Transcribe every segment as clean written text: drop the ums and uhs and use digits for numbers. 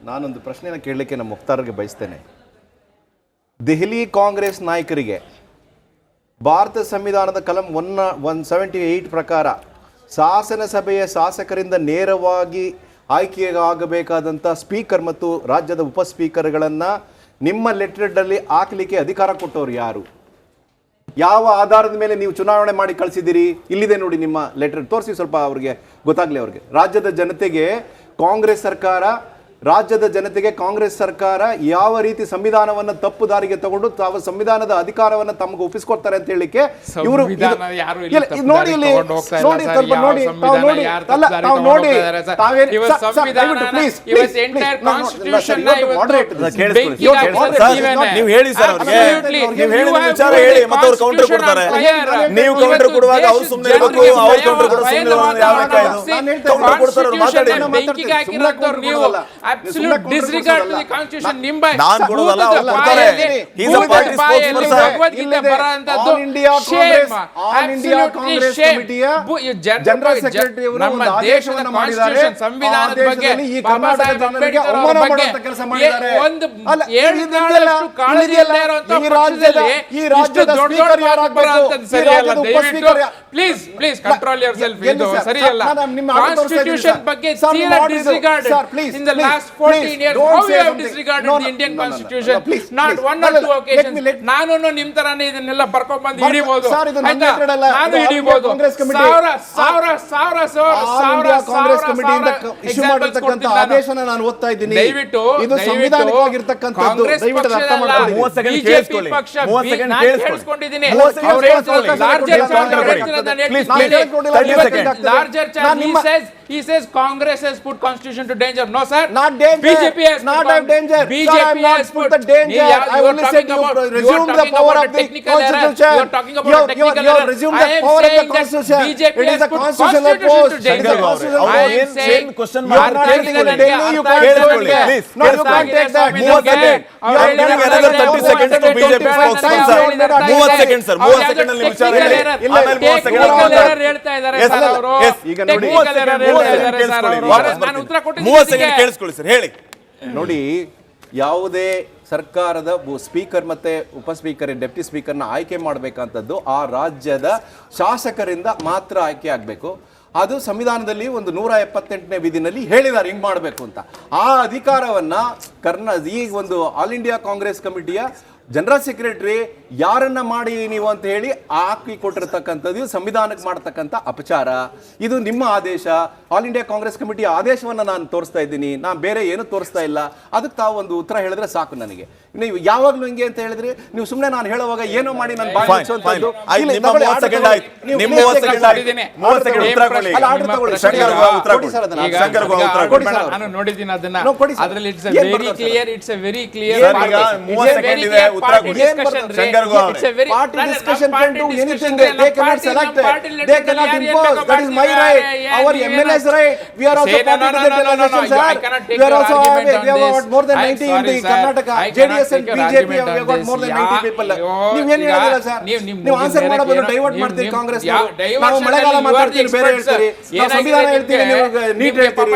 ನಾನೊಂದು ಪ್ರಶ್ನೆನ ಕೇಳಲಿಕ್ಕೆ ನಮ್ಮ ಮುಖ್ತಾರ್ಗೆ ಬಯಸ್ತೇನೆ. ದೆಹಲಿ ಕಾಂಗ್ರೆಸ್ ನಾಯಕರಿಗೆ ಭಾರತ ಸಂವಿಧಾನದ ಕಲಂ 178 ಪ್ರಕಾರ ಶಾಸನಸಭೆಯ ಶಾಸಕರಿಂದ ನೇರವಾಗಿ ಆಯ್ಕೆಯಾಗಬೇಕಾದಂಥ ಸ್ಪೀಕರ್ ಮತ್ತು ರಾಜ್ಯದ ಉಪ ಸ್ಪೀಕರ್ಗಳನ್ನು ನಿಮ್ಮ ಲೆಟರ್ನಲ್ಲಿ ಹಾಕಲಿಕ್ಕೆ ಅಧಿಕಾರ ಕೊಟ್ಟವರು ಯಾರು? ಯಾವ ಆಧಾರದ ಮೇಲೆ ನೀವು ಚುನಾವಣೆ ಮಾಡಿ ಕಳಿಸಿದ್ದೀರಿ? ಇಲ್ಲಿದೆ ನೋಡಿ ನಿಮ್ಮ ಲೆಟರ್, ತೋರಿಸಿ ಸ್ವಲ್ಪ ಅವ್ರಿಗೆ ಗೊತ್ತಾಗಲಿ. ಅವ್ರಿಗೆ ರಾಜ್ಯದ ಜನತೆಗೆ ಕಾಂಗ್ರೆಸ್ ಸರ್ಕಾರ ಯಾವ ರೀತಿ ಸಂವಿಧಾನವನ್ನು ತಪ್ಪು ದಾರಿಗೆ ತಗೊಂಡು ತಾವು ಸಂವಿಧಾನದ ಅಧಿಕಾರವನ್ನು ತಮಗೆ ಒಪ್ಪಿಸ್ಕೊಡ್ತಾರೆ ಅಂತ ಹೇಳಿಕ್ಕೆ ಇವರು ನೋಡಿ ಇಲ್ಲಿ ನೋಡಿ ಸ್ವಲ್ಪ ನೋಡಿ ತಾವು ನೋಡಿ ನೀವು ಹೇಳಿ ಸರ್, ನೀವು ಹೇಳಿದ ವಿಚಾರ ಹೇಳಿ, ಮತ್ತೆ ಅವ್ರು ಕೌಂಟರ್ ಕೊಡ್ತಾರೆ. ನೀವು ಕೌಂಟರ್ ಕೊಡುವಾಗ ಅವ್ರು ಸುಮ್ಮನೆ ಇರಬೇಕು, ಅವ್ರು ಕೌಂಟರ್ ಕೊಡೋ ಸುಮ್ಮನೆ ಕೌಂಟರ್ ಕೊಡ್ತಾರೆ. Disregard to the constitution. ನಾನು ಕೊಡೋದಲ್ಲ, ಅವ್ರು ಕೊಡ್ತಾರೆ. He is a party spokesperson. All India Congress ಕಮಿಟಿಯ ಜನರಲ್ ಸೆಕ್ರೆಟರಿ ಅವರು ಒಂದು ಆದೇಶವನ್ನು ಮಾಡಿದ್ದಾರೆ. ಸಂವಿಧಾನದ ಬಗ್ಗೆ ಈ ಕರ್ನಾಟಕ ಜನರಿಗೆ ಅವಮಾನ ಮಾಡುವಂತ ಕೆಲಸ ಮಾಡಿದ್ದಾರೆ. ಈ ರಾಜ್ಯದ ಸ್ಪೀಕರ್ ಯಾರಾಗಬೇಕು? Please control your yourself ಸರಿಯಲ್ಲ. ಕಾನ್ಸ್ಟಿಟ್ಯೂಷನ್ ಬಗ್ಗೆ disregard in the last 14 years. How you have disregarded the Indian Constitution? Not one or two occasions. ನಾನು ನಿಮ್ ತರಾನೇ ಇದನ್ನೆಲ್ಲ ಬರ್ಕೊಂಡ್ ಬಂದು ಹಿಡಿಬಹುದು. ನಾನು ಹಿಡಿಬಹುದು. ಕಾಂಗ್ರೆಸ್ ಕಮಿಟಿಯಿಂದ ಇಶ್ಯೂ ಮಾಡಿರ್ತಕ್ಕಂಥ ಆದೇಶನ ನಾನು ಓದ್ತಾ ಇದ್ದೀನಿ. ಇದು ಸಂವಿಧಾನಿಕವಾಗಿರ್ತಕ್ಕಂಥದ್ದು. ದಯವಿಟ್ಟು ಅರ್ಥ ಮಾಡ್ಕೊಳ್ಳಿ. 30 ಸೆಕೆಂಡ್ ಕೇಳಿಸ್ಕೊಳ್ಳಿ. 30 ಸೆಕೆಂಡ್ ಕೇಳಿಸ್ಕೊಳ್ಳಿ. He says Congress has put constitution to danger. No sir, not danger. BJP has not have danger. BJP has put the danger. I only said you resume the power of the constitution. You are talking about technical error. Resume the power of the constitution. BJP it is a constitutional post. I am saying question you are not taking it. You can't take that. No, you can't take that. 30 seconds. You are giving another 30 seconds to BJP spokesman. 30 seconds sir. 30 seconds ಅಲ್ಲಿ ವಿಚಾರ ಹೇಳಿ. ಆಮೇಲೆ 30 seconds error ಹೇಳ್ತಾ ಇದ್ದಾರೆ sir ಅವರು. ಈಗ ನೋಡಿ ಹೇಳಿ ನೋಡಿ, ಯಾವುದೇ ಸರ್ಕಾರದ ಸ್ಪೀಕರ್ ಮತ್ತೆ ಉಪ ಸ್ಪೀಕರ್ ಡೆಪ್ಟಿ ಸ್ಪೀಕರ್ನ ಆಯ್ಕೆ ಮಾಡಬೇಕಂತದ್ದು ಆ ರಾಜ್ಯದ ಶಾಸಕರಿಂದ ಮಾತ್ರ ಆಯ್ಕೆ ಆಗಬೇಕು. ಅದು ಸಂವಿಧಾನದಲ್ಲಿ ಒಂದು 178ನೇ ವಿಧಿನಲ್ಲಿ ಹೇಳಿದ್ದಾರೆ ಹಿಂಗ್ ಮಾಡಬೇಕು ಅಂತ. ಆ ಅಧಿಕಾರವನ್ನ ಈ ಒಂದು ಆಲ್ ಇಂಡಿಯಾ ಕಾಂಗ್ರೆಸ್ ಕಮಿಟಿಯ ಜನರಲ್ ಸೆಕ್ರೆಟರಿ ಯಾರನ್ನ ಮಾಡಿ ನೀವು ಅಂತ ಹೇಳಿ ಹಾಕಿ ಕೊಟ್ಟಿರ್ತಕ್ಕಂಥದ್ದು ಸಂವಿಧಾನಕ್ಕೆ ಮಾಡತಕ್ಕಂಥ ಅಪಚಾರ. ಇದು ನಿಮ್ಮ ಆದೇಶ, ಆಲ್ ಇಂಡಿಯಾ ಕಾಂಗ್ರೆಸ್ ಕಮಿಟಿಯ ಆದೇಶವನ್ನು ನಾನು ತೋರಿಸ್ತಾ ಇದ್ದೀನಿ, ನಾನು ಬೇರೆ ಏನು ತೋರಿಸ್ತಾ ಇಲ್ಲ. ಅದಕ್ಕೆ ತಾವು ಒಂದು ಉತ್ತರ ಹೇಳಿದ್ರೆ ಸಾಕು ನನಗೆ. ನೀವು ಯಾವಾಗಲೂ ಹಿಂಗೆ ಅಂತ ಹೇಳಿದ್ರೆ ನೀವು ಸುಮ್ಮನೆ ನಾನು ಹೇಳುವಾಗ ಏನೋ ಮಾಡಿ ನಾನು sir and BJP have got more than 90 people. ನೀವು ಏನು ಹೇಳಿಲ್ಲ ಸರ್, ನೀವು ಆನ್ಸರ್ ಮಾಡಬಹುದು, ಡೈವರ್ಟ್ ಮಾಡ್ತೀರಿ ಕಾಂಗ್ರೆಸ್. ನಾವು ಮಳೆಗಾಲ ಮಾತಾಡ್ತೀವಿ, ಬೇರೆ ಹೇಳ್ತೀರಿ, ನಾವು ಸಂವಿಧಾನ ಹೇಳ್ತೀವಿ, ನೀವು ನೀಟ್ ಹೇಳ್ತೀರಿ.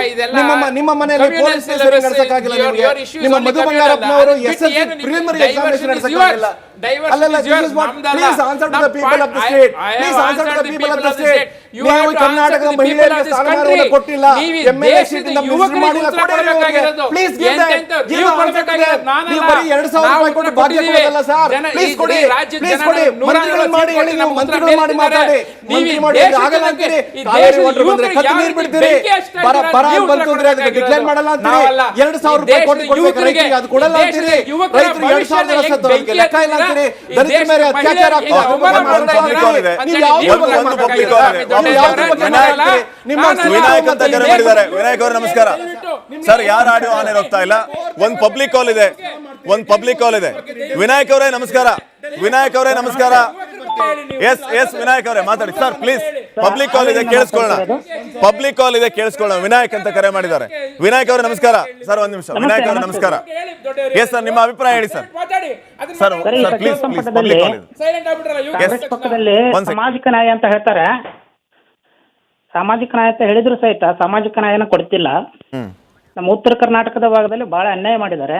ನಿಮ್ಮ ಮನೆಯಲ್ಲಿ ಪೊಲೀಸ್ ಸ್ಟೇಷನ್ ನಡೆಸಕ್ಕಾಗಿಲ್ಲ ನಿಮಗೆ. ನಿಮ್ಮ ಮಧು ಬಂಗಾರಪ್ಪನವರು SSLC ಪ್ರಿಲಿಮಿನರಿ ಎಕ್ಸಾಮಿನೇಷನ್ ನಡೆಸಕ್ಕಾಗಿಲ್ಲ. Please answer to the people of the state. Please answer to the people of the state. ನೀವು ಕರ್ನಾಟಕದ ಮಹಿಳೆಯರಿಗೆ ಸ್ಥಾನಮಾನವನ್ನು ಕೊಟ್ಟಿಲ್ಲ, MLA ಸೀಟ್ ಇಂದ ಮಿನಿಸ್ಟರ್ ಮಾಡಿಲ್ಲ, ಪ್ಲೀಸ್ ಗಿವ್ ದಟ್. ನೀವು ಬರೀ 2000 ರೂಪಾಯಿ ಕೊಟ್ಟು ಬಾಧ್ಯತೆ ಕೊಡಲ್ಲ ಸರ್. ಪ್ಲೀಸ್ ಕೊಡಿ, ಪ್ಲೀಸ್ ಕೊಡಿ. ಮಂತ್ರಿಗಳನ್ನು ಮಾಡಿ ಹೇಳಿ, ನೀವು ಮಂತ್ರಿಗಳು ಮಾಡಿ ಮಾತಾಡಿ. ಮಂತ್ರಿ ಮಾಡಿ ಆಗಲ್ಲ ಅಂತೀರಿ, ಕಾವೇರಿ ವಾಟರ್ ಬಂದ್ರೆ ಕತ್ತು ನೀರು ಬಿಡ್ತೀರಿ, ಬರ ಬಂತು ಅಂದ್ರೆ ಅದಕ್ಕೆ ಡಿಕ್ಲೇರ್ ಮಾಡಲ್ಲ ಅಂತೀರಿ. 2000 ರೂಪಾಯಿ ಕೊಟ್ಟು ಕೊಡ್ಬೇಕು ರೈತರಿಗೆ, ಅದು ಕೊಡಲ್ಲ ಅಂತೀರಿ. ರೈತರು 2000 ಸತ್ತು ಲೆಕ್ಕ ಇಲ್ಲ ಅಂತೀರಿ. ದಲಿತರ ಮೇಲೆ ಅತ್ಯಾಚಾರ ವಿನಾಯಕ್ ಅಂತ ಕರೆ ಮಾಡಿದ್ದಾರೆ. ವಿನಾಯಕ್ ಅವರು ನಮಸ್ಕಾರ ಸರ್. ಯಾರು ಆಡಿಯೋ ಆನ್ ಹೋಗ್ತಾ ಇಲ್ಲ, ಒಂದು ಪಬ್ಲಿಕ್ ಕಾಲ್ ಇದೆ, ಒಂದು ಪಬ್ಲಿಕ್ ಕಾಲ್ ಇದೆ. ವಿನಾಯಕ್ ಅವರೇ ನಮಸ್ಕಾರ. ವಿನಾಯಕ್ ಅವರೇ ನಮಸ್ಕಾರ. ಎಸ್ ವಿನಾಯಕ್ ಅವರೇ ಮಾತಾಡಿ ಸರ್ ಪ್ಲೀಸ್. ಪಬ್ಲಿಕ್ ಕಾಲ್ ಇದೆ, ಕೇಳಿಸ್ಕೊಳ್ಳೋಣ. ಪಬ್ಲಿಕ್ ಕಾಲ್ ಇದೆ, ಕೇಳಿಸ್ಕೊಳ್ಳೋಣ. ವಿನಾಯಕ್ ಅಂತ ಕರೆ ಮಾಡಿದ್ದಾರೆ. ವಿನಾಯಕ್ ಅವರೇ ನಮಸ್ಕಾರ ಸರ್. ಒಂದ್ ನಿಮಿಷ. ವಿನಾಯಕ್ ಅವರೇ ನಮಸ್ಕಾರ. ಎಸ್ ಸರ್, ನಿಮ್ಮ ಅಭಿಪ್ರಾಯ ಹೇಳಿ ಸರ್. Sir please please public call ಇದೆ. ಸಾಮಾಜಿಕ ನ್ಯಾಯ ಅಂತ ಹೇಳ್ತಾರೆ. ಸಾಮಾಜಿಕ ನ್ಯಾಯ ಅಂತ ಹೇಳಿದ್ರು ಸಹಿತ ಸಾಮಾಜಿಕ ನ್ಯಾಯನ ಕೊಡ್ತಿಲ್ಲ. ನಮ್ಮ ಉತ್ತರ ಕರ್ನಾಟಕದ ಭಾಗದಲ್ಲಿ ಭಾಳ ಅನ್ಯಾಯ ಮಾಡಿದ್ದಾರೆ.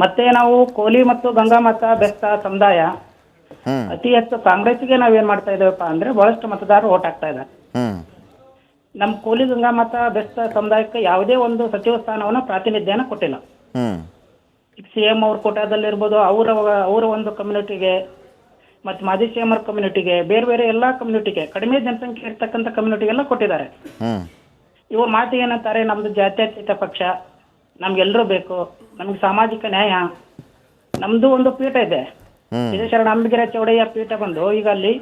ಮತ್ತೆ ನಾವು ಕೋಲಿ ಮತ್ತು ಗಂಗಾಮತ ಬೆಸ್ತ ಸಮುದಾಯ ಅತಿ ಹೆಚ್ಚು ಕಾಂಗ್ರೆಸ್ಗೆ ನಾವೇನ್ ಮಾಡ್ತಾ ಇದ್ದೇವಪ್ಪ ಅಂದ್ರೆ ಬಹಳಷ್ಟು ಮತದಾರರು ಓಟ್ ಹಾಕ್ತಾ ಇದ್ದಾರೆ. ನಮ್ಮ ಕೋಲಿ ಗಂಗಾಮತ ಬೆಸ್ತ ಸಮುದಾಯಕ್ಕೆ ಯಾವುದೇ ಒಂದು ಸಚಿವ ಸ್ಥಾನವನ್ನ ಪ್ರಾತಿನಿಧ್ಯನ ಕೊಟ್ಟಿಲ್ಲ. CM ಅವ್ರ ಕೋಟಾದಲ್ಲಿರ್ಬೋದು, ಅವರ ಒಂದು ಕಮ್ಯುನಿಟಿಗೆ ಮತ್ತು ಮಾಜಿ CM ಅವ್ರ ಕಮ್ಯುನಿಟಿಗೆ, ಬೇರೆ ಬೇರೆ ಎಲ್ಲಾ ಕಮ್ಯುನಿಟಿಗೆ, ಕಡಿಮೆ ಜನಸಂಖ್ಯೆ ಇರ್ತಕ್ಕಂಥ ಕಮ್ಯುನಿಟಿಗೆಲ್ಲ ಕೊಟ್ಟಿದ್ದಾರೆ. ಇವ್ರ ಮಾತು ಏನಂತಾರೆ, ನಮ್ದು ಜಾತ್ಯತೀತ ಪಕ್ಷ, ನಮ್ಗೆಲ್ಲರೂ ಬೇಕು, ನಮ್ಗೆ ಸಾಮಾಜಿಕ ನ್ಯಾಯ, ನಮ್ದು ಒಂದು ಪೀಠ ಇದೆ, ಶರಣ ಅಂಬಿಗರ ಚೌಡಯ್ಯ ಪೀಠ ಬಂದು ಈಗ ಅಲ್ಲಿ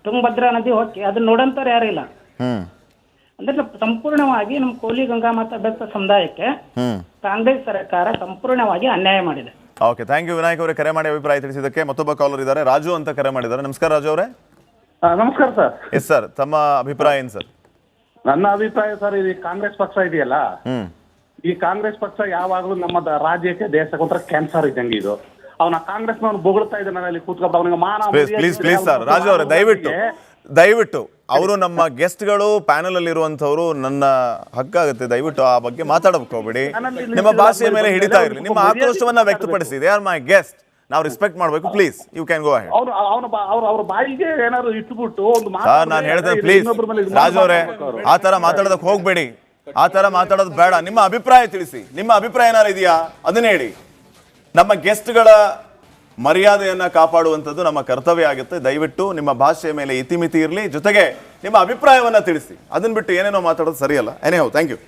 ತುಂಗಭದ್ರಾ ನದಿ ಹೋಗಿ ಅದನ್ನ ನೋಡಂತವ್ರು ಯಾರು ಇಲ್ಲ. ಅಂದ್ರೆ ಸಂಪೂರ್ಣವಾಗಿ ನಮ್ಮ ಕೋಲಿ ಗಂಗಾಮತ ಬೆಸ್ತ ಸಮುದಾಯಕ್ಕೆ ಕಾಂಗ್ರೆಸ್ ಸರ್ಕಾರ ಸಂಪೂರ್ಣವಾಗಿ ಅನ್ಯಾಯ ಮಾಡಿದೆ. ಓಕೆ, ಥ್ಯಾಂಕ್ ಯು ವಿನಾಯಕ್ ಅವರೇ, ಕರೆ ಮಾಡಿ ಅಭಿಪ್ರಾಯ ತಿಳಿಸಿದ್ದಕ್ಕೆ. ಮತ್ತೊಬ್ಬ ಕಾಲರ್ ಇದ್ದಾರೆ, ರಾಜು ಅಂತ ಕರೆ ಮಾಡಿದ್ದಾರೆ. ನಮಸ್ಕಾರ ರಾಜು ಅವರೇ. ನಮಸ್ಕಾರ ಸರ್. ಎಸ್ ಸರ್, ತಮ್ಮ ಅಭಿಪ್ರಾಯ ಏನು ಸರ್? ನನ್ನ ಅಭಿಪ್ರಾಯ ಸರ್, ಈ ಕಾಂಗ್ರೆಸ್ ಪಕ್ಷ ಇದೆಯಲ್ಲ, ಈ ಕಾಂಗ್ರೆಸ್ ಪಕ್ಷ ಯಾವಾಗಲೂ ನಮ್ಮ ರಾಜ್ಯಕ್ಕೆ ದೇಶಕ್ಕೆ ಒಂಥರ ಕ್ಯಾನ್ಸರ್ ಇದ್ದಂಗೆ. ಇದು ಅವನ ಕಾಂಗ್ರೆಸ್ ನವನು ಬೊಗಳ್ತಾ ಇದ್ದಾನೆ ಅಲ್ಲಿ ಕೂತ್ಕೊಂಡು, ಅವನಿಗೆ ಮಾನ ಪ್ಲೀಸ್ ಸರ್ ರಾಜು ಅವರೇ, ದಯವಿಟ್ಟು ಅವರು ನಮ್ಮ ಗೆಸ್ಟ್ಗಳು, ಪ್ಯಾನಲ್ ಅಲ್ಲಿ ಇರುವಂತವ್ರು, ನನ್ನ ಹಕ್ಕಾಗುತ್ತೆ, ದಯವಿಟ್ಟು ಆ ಬಗ್ಗೆ ಮಾತಾಡಬೇಕು ಹೋಗ್ಬೇಡಿ. ನಿಮ್ಮ ಭಾಷೆಯ ಮೇಲೆ ಹಿಡಿತಾ ಇರಲಿ, ನಿಮ್ಮ ಆಕ್ರೋಶವನ್ನ ವ್ಯಕ್ತಪಡಿಸಿ. ದೇ ಆರ್ ಮೈ ಗೆಸ್ಟ್, ನಾವು ರೆಸ್ಪೆಕ್ಟ್ ಮಾಡಬೇಕು. Please you can go ahead. ಅವ್ರ ಬಾಯಿಗೆ ಏನಾದ್ರು ಇಟ್ಬಿಟ್ಟು ಒಂದು ನಾನು ಹೇಳ್ತೇನೆ, ಪ್ಲೀಸ್ ರಾಜು ಅವರೇ, ಆ ತರ ಮಾತಾಡೋದಕ್ಕೆ ಹೋಗ್ಬೇಡಿ, ಆ ತರ ಮಾತಾಡೋದು ಬೇಡ. ನಿಮ್ಮ ಅಭಿಪ್ರಾಯ ತಿಳಿಸಿ, ನಿಮ್ಮ ಅಭಿಪ್ರಾಯ ಏನಾರು ಇದೆಯಾ ಅದನ್ನ ಹೇಳಿ. ನಮ್ಮ ಗೆಸ್ಟ್ಗಳ ಮರ್ಯಾದೆಯನ್ನ ಕಾಪಾಡುವಂಥದ್ದು ನಮ್ಮ ಕರ್ತವ್ಯ ಆಗುತ್ತೆ. ದಯವಿಟ್ಟು ನಿಮ್ಮ ಭಾಷೆಯ ಮೇಲೆ ಇತಿಮಿತಿ ಇರಲಿ, ಜೊತೆಗೆ ನಿಮ್ಮ ಅಭಿಪ್ರಾಯವನ್ನ ತಿಳಿಸಿ. ಅದನ್ನ ಬಿಟ್ಟು ಏನೇನೋ ಮಾತಾಡೋದು ಸರಿಯಲ್ಲ. Anyhow, thank you.